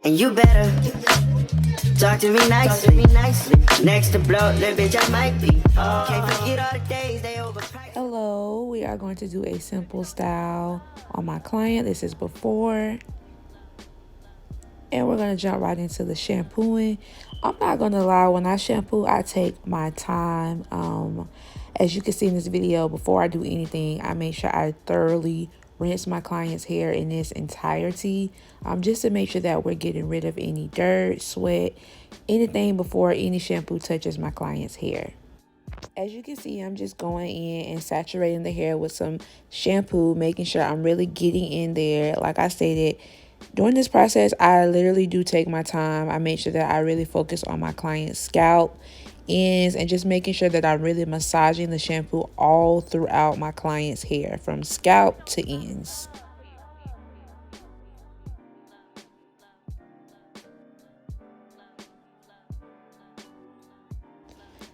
And you better talk to me nicely. Next to blow, little bitch, I might be. Can't forget all the days they overpriced. Hello, we are going to do a simple style on my client. This is before. And we're going to jump right into the shampooing. I'm not going to lie, when I shampoo, I take my time. As you can see in this video, before I do anything, I make sure I thoroughly rinse my client's hair in its entirety, just to make sure that we're getting rid of any dirt, sweat, anything before any shampoo touches my client's hair. As you can see, I'm just going in and saturating the hair with some shampoo, making sure I'm really getting in there. Like I stated, during this process, I literally do take my time. I make sure that I really focus on my client's scalp, ends, and just making sure that I'm really massaging the shampoo all throughout my client's hair, from scalp to ends.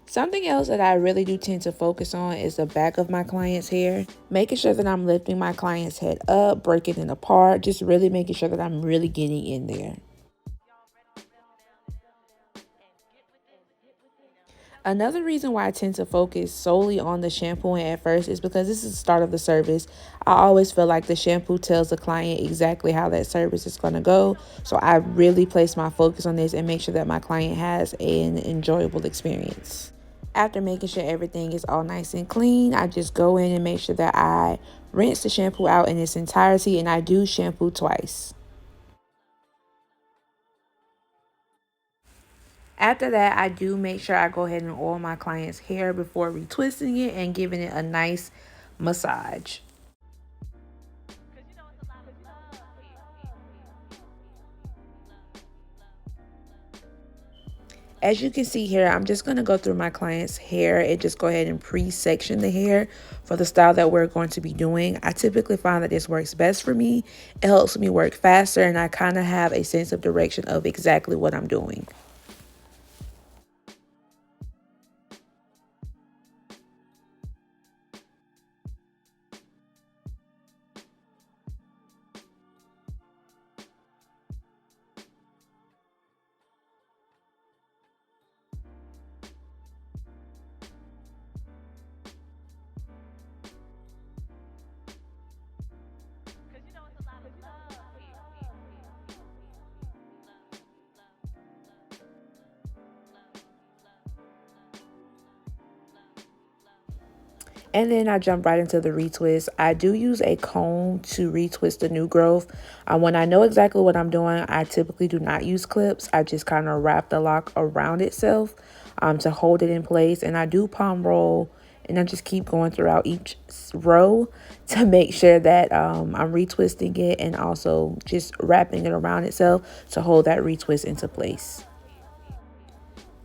Something else that I really do tend to focus on is the back of my client's hair, making sure that I'm lifting my client's head up, breaking it apart, just really making sure that I'm really getting in there. Another reason why I tend to focus solely on the shampooing at first is because this is the start of the service. I always feel like the shampoo tells the client exactly how that service is going to go. So I really place my focus on this and make sure that my client has an enjoyable experience. After making sure everything is all nice and clean, I just go in and make sure that I rinse the shampoo out in its entirety, and I do shampoo twice. After that, I do make sure I go ahead and oil my client's hair before retwisting it and giving it a nice massage. As you can see here, I'm just going to go through my client's hair and just go ahead and pre-section the hair for the style that we're going to be doing. I typically find that this works best for me. It helps me work faster, and I kind of have a sense of direction of exactly what I'm doing. And then I jump right into the retwist. I do use a comb to retwist the new growth. When I know exactly what I'm doing, I typically do not use clips. I just kind of wrap the lock around itself to hold it in place. And I do palm roll, and I just keep going throughout each row to make sure that I'm retwisting it and also just wrapping it around itself to hold that retwist into place.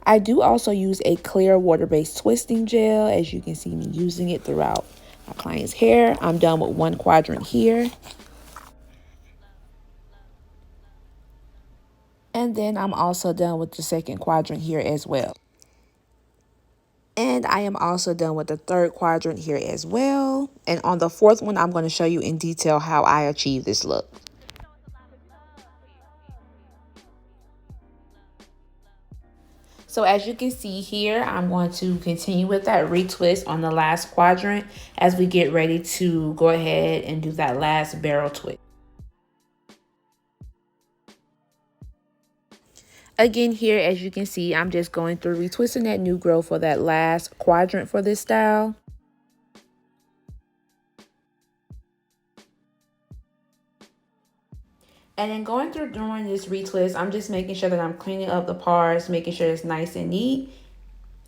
I do also use a clear water-based twisting gel, as you can see me using it throughout my client's hair. I'm done with one quadrant here. And then I'm also done with the second quadrant here as well. And I am also done with the third quadrant here as well. And on the fourth one, I'm going to show you in detail how I achieve this look. So as you can see here, I'm going to continue with that retwist on the last quadrant as we get ready to go ahead and do that last barrel twist. Again, here, as you can see, I'm just going through retwisting that new growth for that last quadrant for this style. And then going through during this retwist, I'm just making sure that I'm cleaning up the parts, making sure it's nice and neat.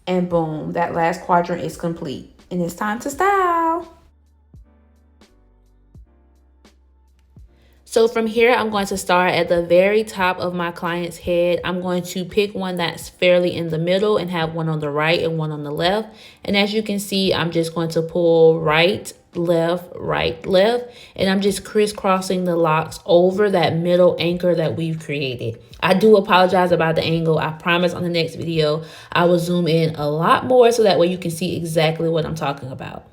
And boom, that last quadrant is complete. And it's time to style. So from here, I'm going to start at the very top of my client's head. I'm going to pick one that's fairly in the middle and have one on the right and one on the left. And as you can see, I'm just going to pull right, left, and I'm just crisscrossing the locks over that middle anchor that we've created. I do apologize about the angle. I promise on the next video, I will zoom in a lot more so that way you can see exactly what I'm talking about.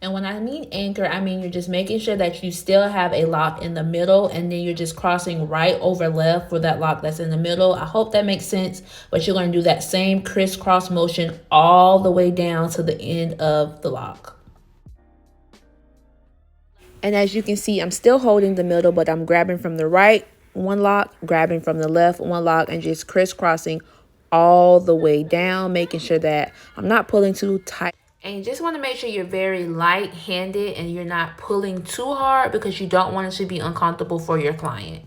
And when I mean anchor, I mean you're just making sure that you still have a lock in the middle, and then you're just crossing right over left for that lock that's in the middle. I hope that makes sense, but you're going to do that same crisscross motion all the way down to the end of the lock. And as you can see, I'm still holding the middle, but I'm grabbing from the right one lock, grabbing from the left one lock, and just crisscrossing all the way down, making sure that I'm not pulling too tight. And you just want to make sure you're very light-handed and you're not pulling too hard, because you don't want it to be uncomfortable for your client.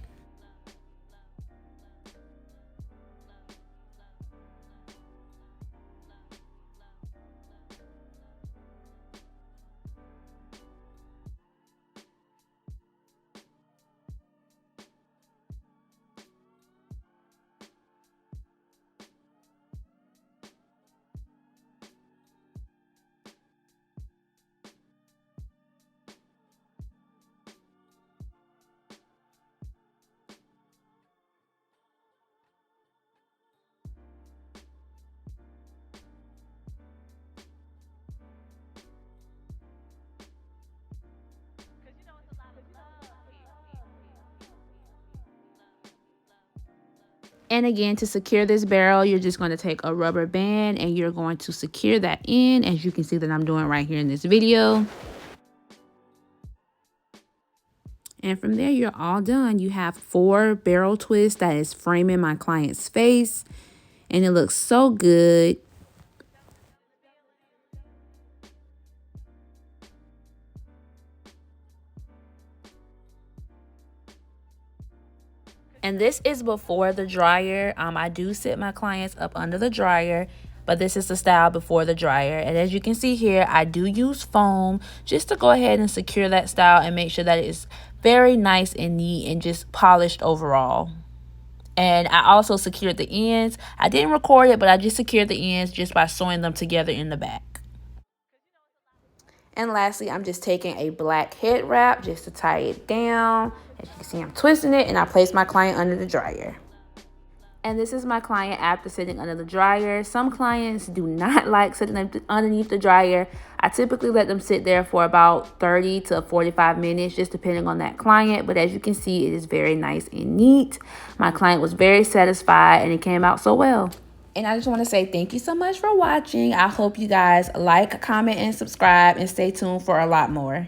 And again, to secure this barrel, you're just going to take a rubber band and you're going to secure that in, as you can see that I'm doing right here in this video. And from there, you're all done. You have 4 barrel twists that is framing my client's face, and it looks so good. And this is before the dryer. I do sit my clients up under the dryer, but this is the style before the dryer. And as you can see here, I do use foam just to go ahead and secure that style and make sure that it is very nice and neat and just polished overall. And I also secured the ends. I didn't record it, but I just secured the ends just by sewing them together in the back. And lastly, I'm just taking a black head wrap just to tie it down. As you can see, I'm twisting it, and I place my client under the dryer. And this is my client after sitting under the dryer. Some clients do not like sitting underneath the dryer. I typically let them sit there for about 30 to 45 minutes, just depending on that client. But as you can see, it is very nice and neat. My client was very satisfied, and it came out so well. And I just want to say thank you so much for watching. I hope you guys like, comment, and subscribe, and stay tuned for a lot more.